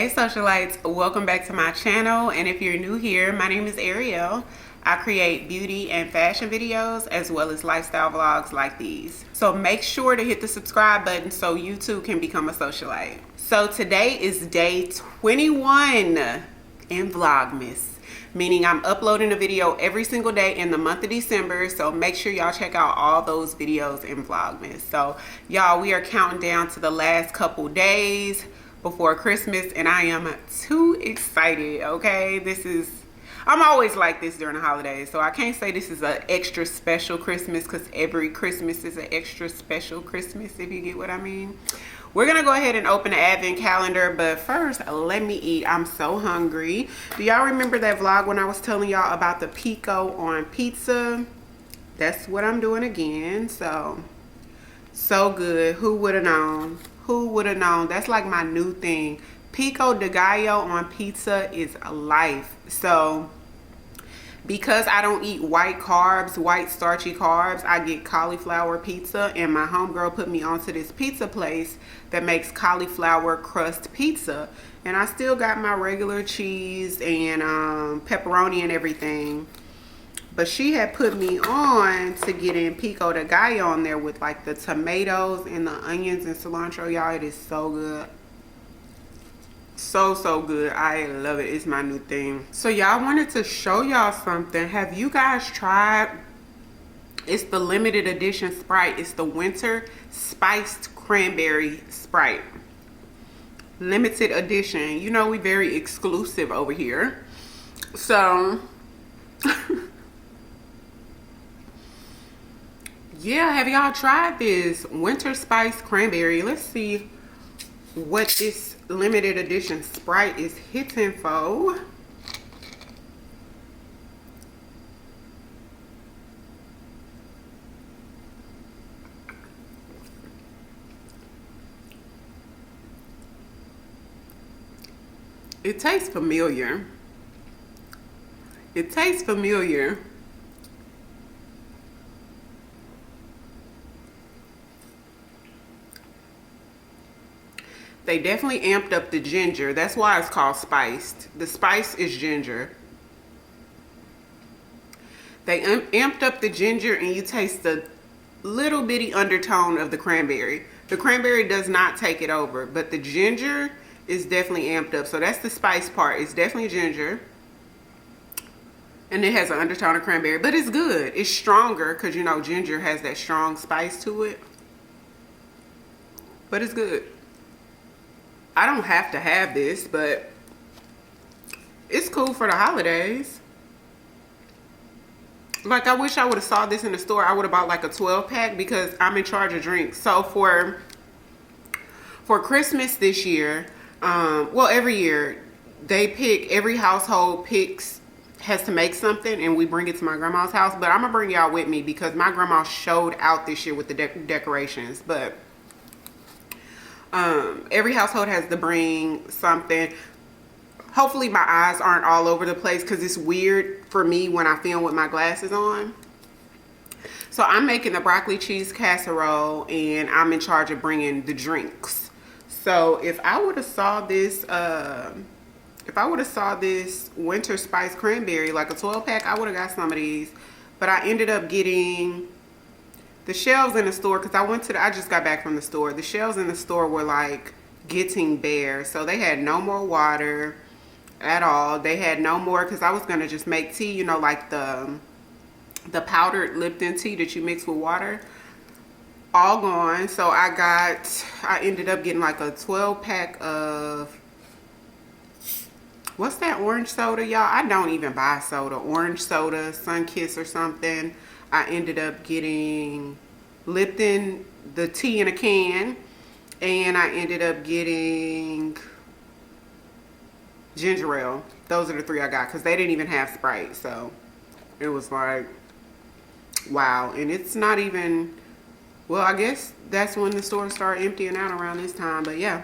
Hey socialites, welcome back to my channel, and if you're new here, my name is Ariel. I create beauty and fashion videos as well as lifestyle vlogs like these. So make sure to hit the subscribe button so you too can become a socialite. So today is day 21 in Vlogmas, meaning I'm uploading a video every single day in the month of December. So make sure y'all check out all those videos in Vlogmas. So y'all, we are counting down to the last couple days before Christmas, and I am too excited. Okay, I'm always like this during the holidays, so I can't say this is an extra special Christmas because every Christmas is an extra special Christmas, if you get what I mean. We're gonna go ahead and open the advent calendar, but first let me eat. I'm so hungry. Do y'all remember that vlog when I was telling y'all about the pico on pizza? That's what I'm doing again. So good. Who would have known? Who would have known? That's like my new thing. Pico de gallo on pizza is life. So because I don't eat white carbs, white starchy carbs, I get cauliflower pizza, and my homegirl put me onto this pizza place that makes cauliflower crust pizza, and I still got my regular cheese and pepperoni and everything. But she had put me on to get in pico de gallo on there with like the tomatoes and the onions and cilantro. Y'all, it is so good. So good. I love it. It's my new thing. So y'all, wanted to show y'all something. Have you guys tried? It's the limited edition Sprite. It's the winter spiced cranberry Sprite. Limited edition. You know, we very exclusive over here. So yeah, have y'all tried this winter spice cranberry? Let's see what this limited edition Sprite is hitting for. It tastes familiar. It tastes familiar. They definitely amped up the ginger. That's why it's called spiced. The spice is ginger. They amped up the ginger, and you taste the little bitty undertone of the cranberry. The cranberry does not take it over, but the ginger is definitely amped up. So that's the spice part. It's definitely ginger. And it has an undertone of cranberry, but it's good. It's stronger because, you know, ginger has that strong spice to it. But it's good. I don't have to have this, but it's cool for the holidays. Like, I wish I would have saw this in the store. I would have bought like a 12-pack because I'm in charge of drinks. So for Christmas this year, well, every year, every household has to make something, and we bring it to my grandma's house. But I'm going to bring y'all with me because my grandma showed out this year with the decorations. But every household has to bring something. Hopefully my eyes aren't all over the place because it's weird for me when I film with my glasses on. So I'm making the broccoli cheese casserole, and I'm in charge of bringing the drinks. So if I would have saw this winter spice cranberry, like a 12-pack, I would have got some of these. But I ended up getting the shelves in the store because I just got back from the store. The shelves in the store were like getting bare. So they had no more water at all. They had no more, because I was going to just make tea, you know, like the powdered Lipton tea that you mix with water. All gone. So I ended up getting like a 12-pack of, what's that orange soda, y'all? I don't even buy soda. Orange soda, Sunkiss or something. I ended up getting Lipton, the tea in a can, and I ended up getting ginger ale. Those are the three I got because they didn't even have Sprite. So it was like, wow. And it's not even, well, I guess that's when the stores start emptying out around this time. But yeah.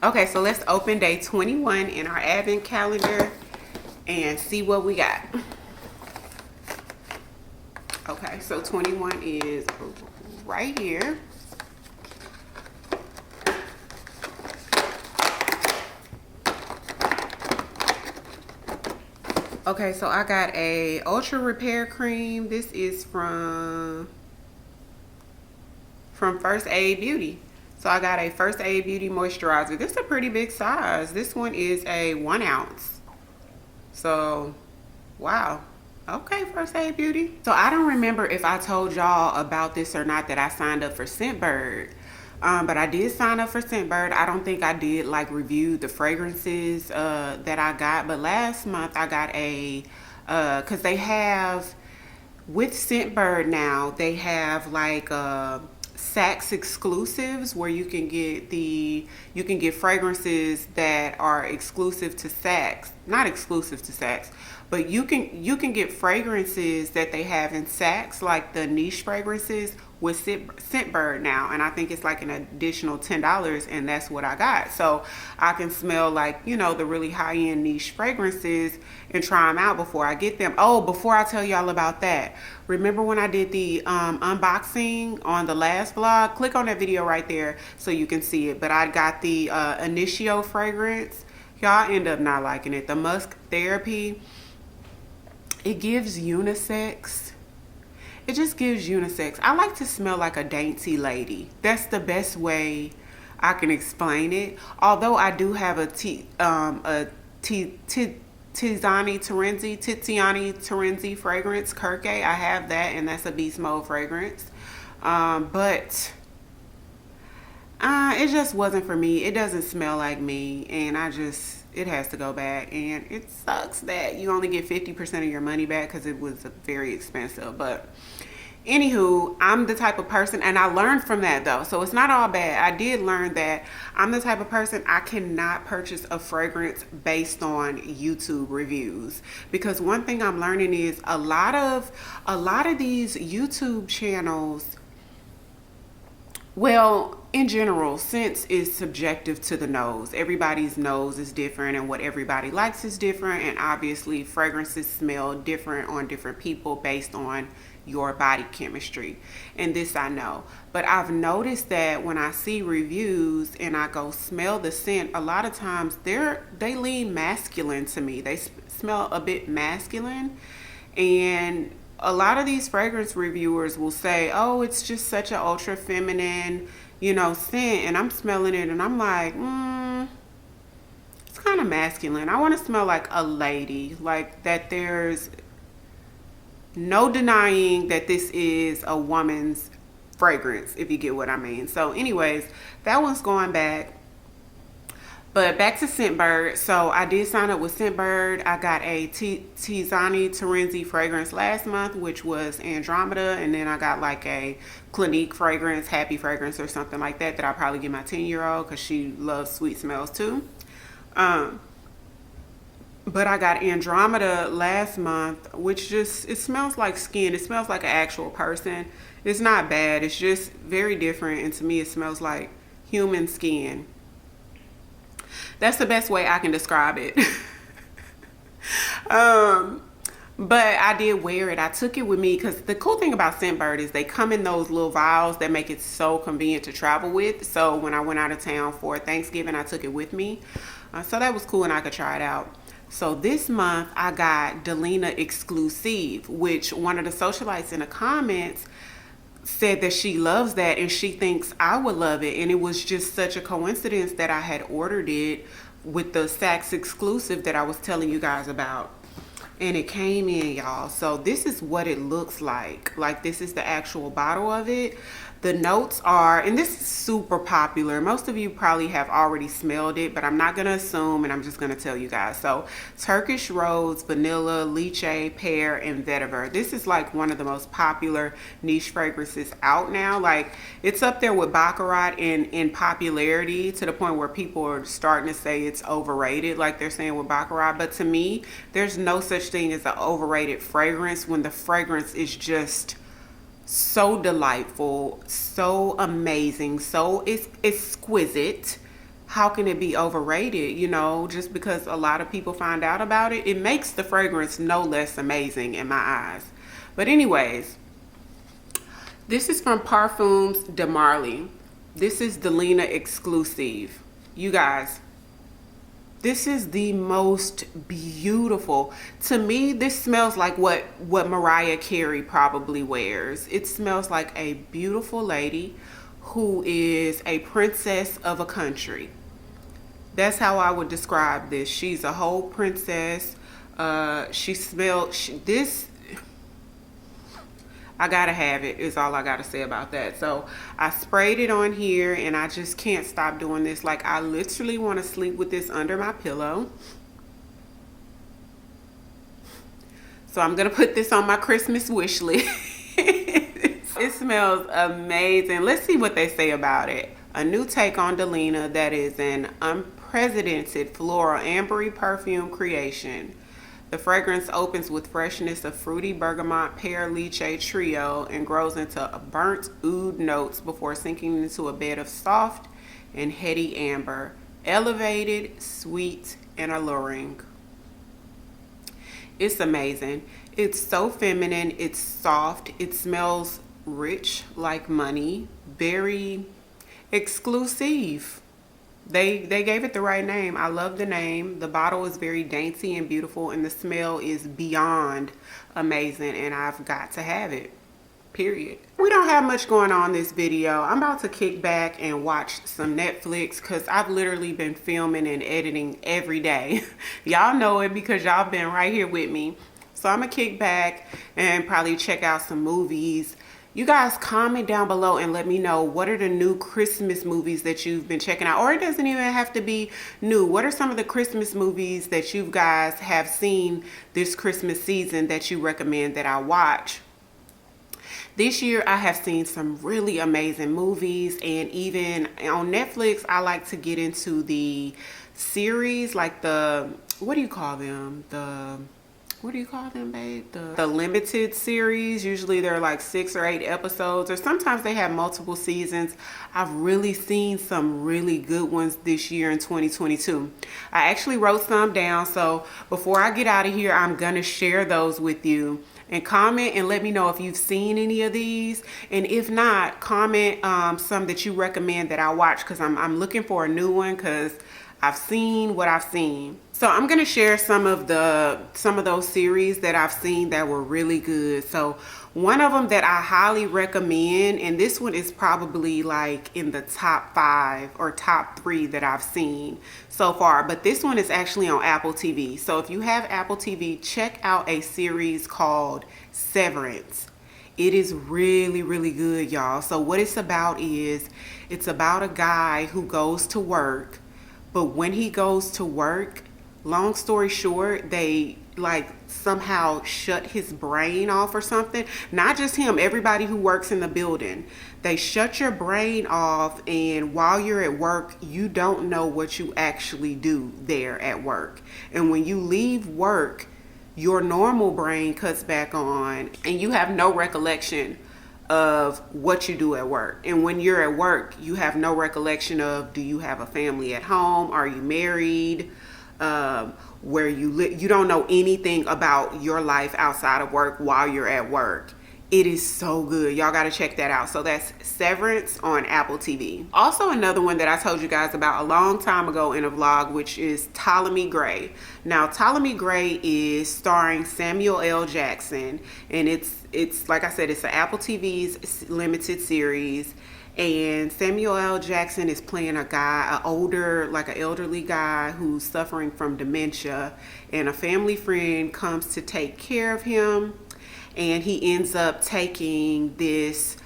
Okay, so let's open day 21 in our advent calendar and see what we got. Okay, so 21 is right here. Okay, so I got a Ultra Repair Cream. This is from First Aid Beauty. So I got a First Aid Beauty moisturizer. This is a pretty big size. This one is a 1 ounce. So, wow. Okay, First Aid Beauty. So I don't remember if I told y'all about this or not, that I signed up for Scentbird. But I did sign up for Scentbird. I don't think I did like review the fragrances that I got. But last month I got a, cause they have, with Scentbird now, they have like Saks exclusives where you can get fragrances that are exclusive to Saks, not exclusive to Saks, but you can get fragrances that they have in Saks, like the niche fragrances, with Scentbird now, and I think it's like an additional $10, and that's what I got. So I can smell like, you know, the really high-end niche fragrances and try them out before I get them. Oh, before I tell y'all about that, remember when I did the unboxing on the last vlog? Click on that video right there so you can see it. But I got the Initio fragrance. Y'all end up not liking it. The Musk Therapy. It gives unisex. It just gives unisex. I like to smell like a dainty lady. That's the best way I can explain it. Although I do have a Tiziani Terenzi fragrance, Kirke. I have that, and that's a beast mode fragrance. But it just wasn't for me. It doesn't smell like me, and it has to go back. And it sucks that you only get 50% of your money back because it was very expensive. But anywho, I'm the type of person, and I learned from that though, so it's not all bad. I did learn that I'm the type of person, I cannot purchase a fragrance based on YouTube reviews, because one thing I'm learning is a lot of these YouTube channels, well, in general, scents is subjective to the nose. Everybody's nose is different, and what everybody likes is different, and obviously fragrances smell different on different people based on your body chemistry, and this I know. But I've noticed that when I see reviews and I go smell the scent, a lot of times they lean masculine to me. They smell a bit masculine, and a lot of these fragrance reviewers will say, oh, it's just such an ultra feminine, you know, scent, and I'm smelling it and I'm like, it's kind of masculine. I want to smell like a lady, like that there's no denying that this is a woman's fragrance, if you get what I mean. So anyways, that one's going back. But back to Scentbird. So I did sign up with Scentbird. I got a Tiziani Terenzi fragrance last month, which was Andromeda. And then I got like a Clinique fragrance, Happy fragrance or something like that, that I'll probably give my 10-year-old because she loves sweet smells too. But I got Andromeda last month, which just, it smells like skin. It smells like an actual person. It's not bad. It's just very different. And to me, it smells like human skin. That's the best way I can describe it. But I did wear it. I took it with me because the cool thing about Scentbird is they come in those little vials that make it so convenient to travel with. So when I went out of town for Thanksgiving, I took it with me. So that was cool, and I could try it out. So this month I got Delina Exclusive, which one of the socialites in the comments said that she loves that and she thinks I would love it. And it was just such a coincidence that I had ordered it with the Saks exclusive that I was telling you guys about. And it came in, y'all. So this is what it looks like. Like, this is the actual bottle of it. The notes are, and this is super popular. Most of you probably have already smelled it, but I'm not gonna assume, and I'm just gonna tell you guys. So Turkish Rose, Vanilla, Lychee, Pear, and Vetiver. This is like one of the most popular niche fragrances out now. Like, it's up there with Baccarat in popularity, to the point where people are starting to say it's overrated, like they're saying with Baccarat. But to me, there's no such thing as an overrated fragrance when the fragrance is just so delightful, so amazing, so exquisite. How can it be overrated? You know, just because a lot of people find out about it, it makes the fragrance no less amazing in my eyes. But anyways, this is from Parfums de Marly. This is Delina Exclusive. You guys, This is the most beautiful. To me, this smells like what Mariah Carey probably wears. It smells like a beautiful lady who is a princess of a country. That's how I would describe this. She's a whole princess. This, I gotta have it, is all I gotta say about that. So I sprayed it on here and I just can't stop doing this. Like, I literally want to sleep with this under my pillow. So I'm gonna put this on my Christmas wish list. It smells amazing. Let's see what they say about it. A new take on Delina that is an unprecedented floral ambery perfume creation. The fragrance opens with freshness of fruity bergamot pear lychee trio and grows into burnt oud notes before sinking into a bed of soft and heady amber, elevated, sweet, and alluring. It's amazing. It's so feminine. It's soft. It smells rich like money. Very exclusive. They gave it the right name. I love the name. The bottle is very dainty and beautiful, and the smell is beyond amazing, and I've got to have it, period. We don't have much going on this video. I'm about to kick back and watch some Netflix because I've literally been filming and editing every day. Y'all know it because y'all been right here with me. So I'm gonna kick back and probably check out some movies. You guys comment down below and let me know, what are the new Christmas movies that you've been checking out? Or it doesn't even have to be new. What are some of the Christmas movies that you guys have seen this Christmas season that you recommend that I watch? This year I have seen some really amazing movies, and even on Netflix I like to get into the series, like the, what do you call them? What do you call them, babe? The limited series. Usually they're like 6 or 8 episodes, or sometimes they have multiple seasons. I've really seen some really good ones this year in 2022. I actually wrote some down, so before I get out of here, I'm gonna share those with you. And comment and let me know if you've seen any of these, and if not, comment some that you recommend that I watch, because I'm looking for a new one because I've seen what I've seen. So I'm gonna share some of those series that I've seen that were really good. So one of them that I highly recommend, and this one is probably like in the top 5 or top 3 that I've seen so far, but this one is actually on Apple TV. So if you have Apple TV, check out a series called Severance. It is really, really good, y'all. So what it's about is, it's about a guy who goes to work, but when he goes to work, long story short, they like somehow shut his brain off or something. Not just him, everybody who works in the building. They shut your brain off, and while you're at work, you don't know what you actually do there at work. And when you leave work, your normal brain cuts back on and you have no recollection of what you do at work. And when you're at work, you have no recollection of, do you have a family at home? Are you married? Where you live? You don't know anything about your life outside of work while you're at work. It is so good. Y'all got to check that out. So that's Severance on Apple TV. Also, another one that I told you guys about a long time ago in a vlog, which is Ptolemy Gray. Now, Ptolemy Gray is starring Samuel L. Jackson, and it's like I said, it's an Apple TV's limited series. And Samuel L. Jackson is playing a guy, an elderly guy who's suffering from dementia, and a family friend comes to take care of him, and he ends up taking this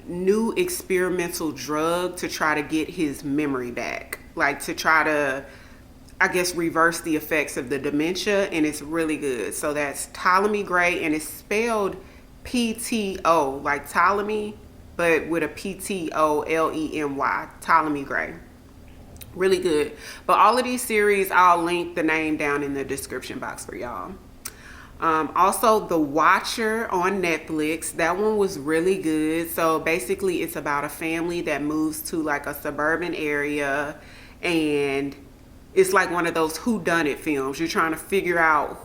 new experimental drug to try to get his memory back, like to try to, I guess, reverse the effects of the dementia, and it's really good. So that's Ptolemy Gray, and it's spelled P-T-O, like Ptolemy, but with a P-T-O-L-E-M-Y, Ptolemy Gray. Really good. But all of these series, I'll link the name down in the description box for y'all. Also, The Watcher on Netflix. That one was really good. So basically, it's about a family that moves to like a suburban area, and it's like one of those whodunit films. You're trying to figure out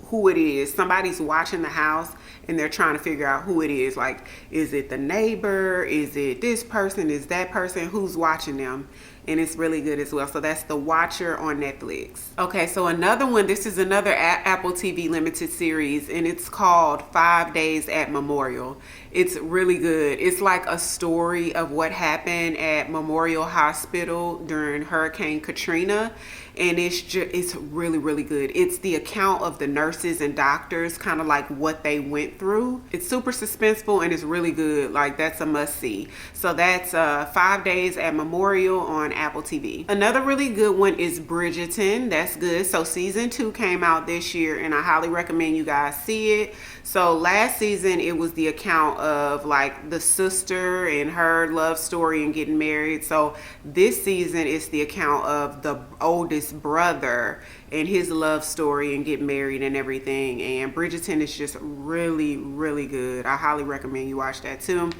who it is. Somebody's watching the house and they're trying to figure out who it is. Like, is it the neighbor? Is it this person? Is that person? Who's watching them? and it's really good as well. So that's The Watcher on Netflix. Okay, so another one, this is another Apple TV limited series, and it's called 5 Days at Memorial. It's really good. It's like a story of what happened at Memorial Hospital during Hurricane Katrina, and it's really, really good. It's the account of the nurses and doctors, kind of like what they went through. It's super suspenseful and it's really good. Like, that's a must see. So that's 5 Days at Memorial on Apple TV. Another really good one is Bridgerton. That's good. So season 2 came out this year, and I highly recommend you guys see it. So last season, it was the account of like the sister and her love story and getting married. So this season, it's the account of the oldest brother and his love story and get married and everything. And Bridgerton is just really, really good. I highly recommend you watch that too.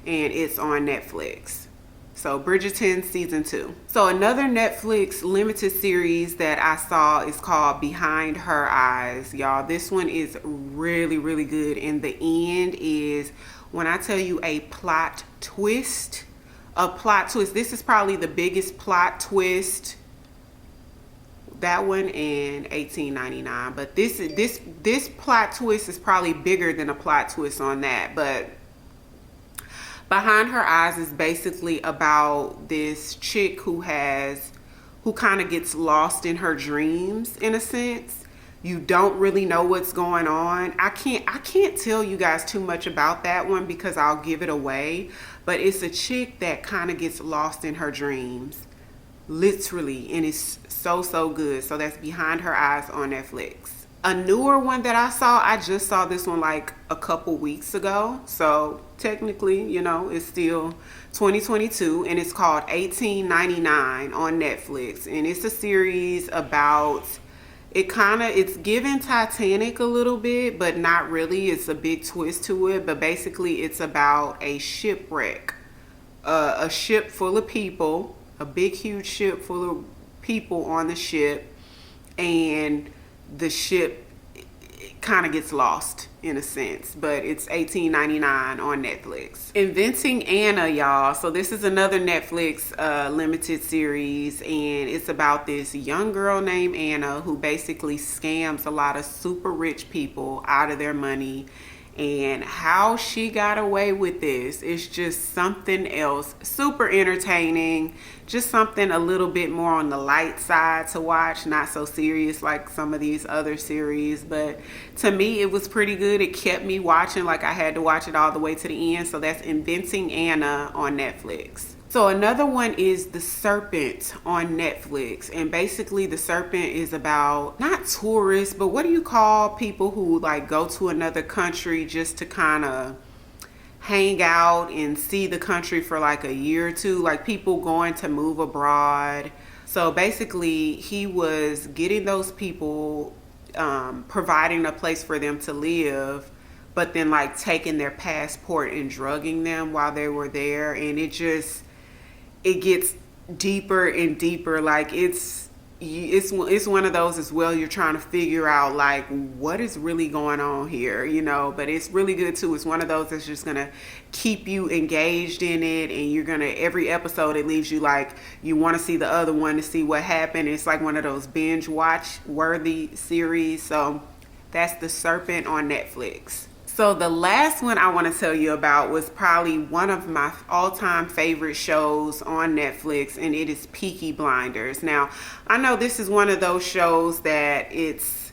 And it's on Netflix. So Bridgerton season 2. So another Netflix limited series that I saw is called Behind Her Eyes. Y'all, this one is really, really good. And the end is, when I tell you, a plot twist. This is probably the biggest plot twist. That one in 1899. But this plot twist is probably bigger than a plot twist on that. But Behind Her Eyes is basically about this chick who kind of gets lost in her dreams, in a sense. You don't really know what's going on. I can't tell you guys too much about that one because I'll give it away. But it's a chick that kind of gets lost in her dreams, literally, and it's so good. So that's Behind Her Eyes on Netflix. A newer one that I just saw this one like a couple weeks ago. So technically, you know, it's still 2022, and it's called 1899 on Netflix. And it's a series about, it's given Titanic a little bit, but not really. It's a big twist to it. But basically, it's about a shipwreck, a ship full of people, a big, huge ship full of people on the ship, and the ship kind of gets lost in a sense. But it's 1899 on Netflix. Inventing Anna, y'all. So this is another Netflix limited series, and it's about this young girl named Anna who basically scams a lot of super rich people out of their money. And how she got away with this is just something else. Super entertaining. Just something a little bit more on the light side to watch. Not so serious like some of these other series. But to me, it was pretty good. It kept me watching. Like, I had to watch it all the way to the end. So that's Inventing Anna on Netflix. So another one is The Serpent on Netflix. And basically The Serpent is about, not tourists, but what do you call people who like go to another country just to kind of hang out and see the country for like a year or two, like people going to move abroad. So basically he was getting those people, providing a place for them to live, but then like taking their passport and drugging them while they were there. And it gets deeper and deeper. Like it's one of those as well. You're trying to figure out like what is really going on here, you know. But it's really good too. It's one of those that's just gonna keep you engaged in it, and you're gonna, every episode it leaves you like you want to see the other one to see what happened. It's like one of those binge watch worthy series. So that's The Serpent on Netflix. So the last one I want to tell you about was probably one of my all-time favorite shows on Netflix, and it is Peaky Blinders. Now, I know this is one of those shows that it's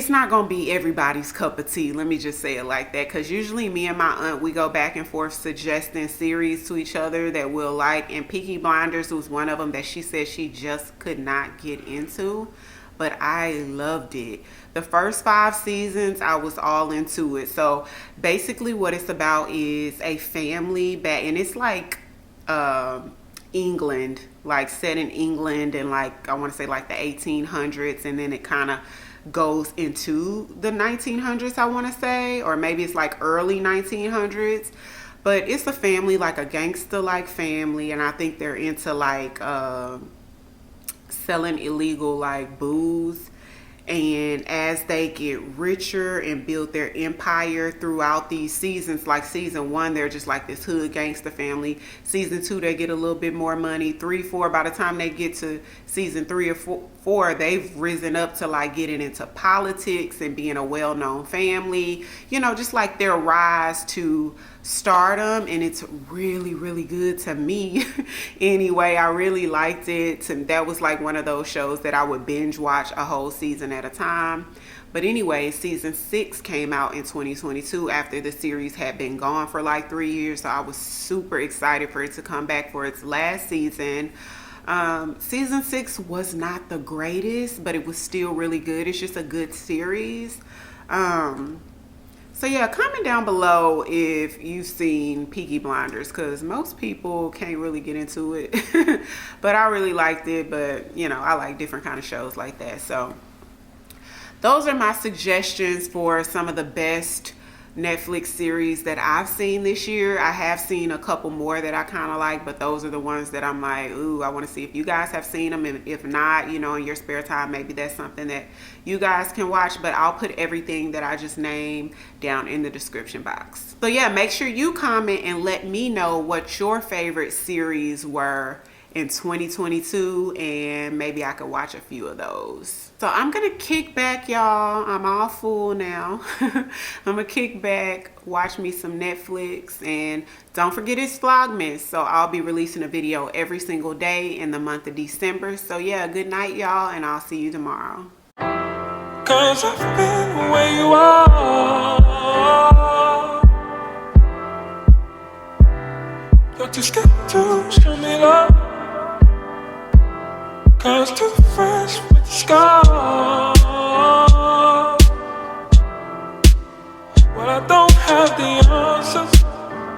not going to be everybody's cup of tea. Let me just say it like that, because usually me and my aunt, we go back and forth suggesting series to each other that we'll like, and Peaky Blinders was one of them that she said she just could not get into. But I loved it. The first 5 seasons, I was all into it. So basically what it's about is a family back, and it's like England, like set in England, and like I want to say like the 1800s, and then it kind of goes into the 1900s, I want to say, or maybe it's like early 1900s. But it's a family, like a gangster like family, and I think they're into like selling illegal like booze, And as they get richer and build their empire throughout these seasons, like season 1, they're just like this hood gangster family. Season 2, they get a little bit more money. 3, 4, by the time they get to season 3 or 4, they've risen up to like getting into politics and being a well-known family. You know, just like their rise to stardom. And it's really, really good to me. Anyway, I really liked it. That was like one of those shows that I would binge watch a whole season at a time. But anyway, season 6 came out in 2022 after the series had been gone for like 3 years. So I was super excited for it to come back for its last season. Season 6 was not the greatest, but it was still really good. It's just a good series. So yeah, comment down below if you've seen Peaky Blinders, because most people can't really get into it. But I really liked it. But you know, I like different kind of shows like that. So those are my suggestions for some of the best Netflix series that I've seen this year. I have seen a couple more that I kind of like, but those are the ones that I'm like, ooh, I want to see if you guys have seen them. And if not, you know, in your spare time, maybe that's something that you guys can watch. But I'll put everything that I just named down in the description box. So yeah, make sure you comment and let me know what your favorite series were in 2022, and maybe I could watch a few of those. So I'm gonna kick back, y'all. I'm all full now. I'm gonna kick back, watch me some Netflix, and don't forget it's Vlogmas. So I'll be releasing a video every single day in the month of December. So yeah, good night, y'all, and I'll see you tomorrow. 'Cause I've been where you are. You're too scared to show me love. 'Cause too fresh with the scars. Well, I don't have the answers.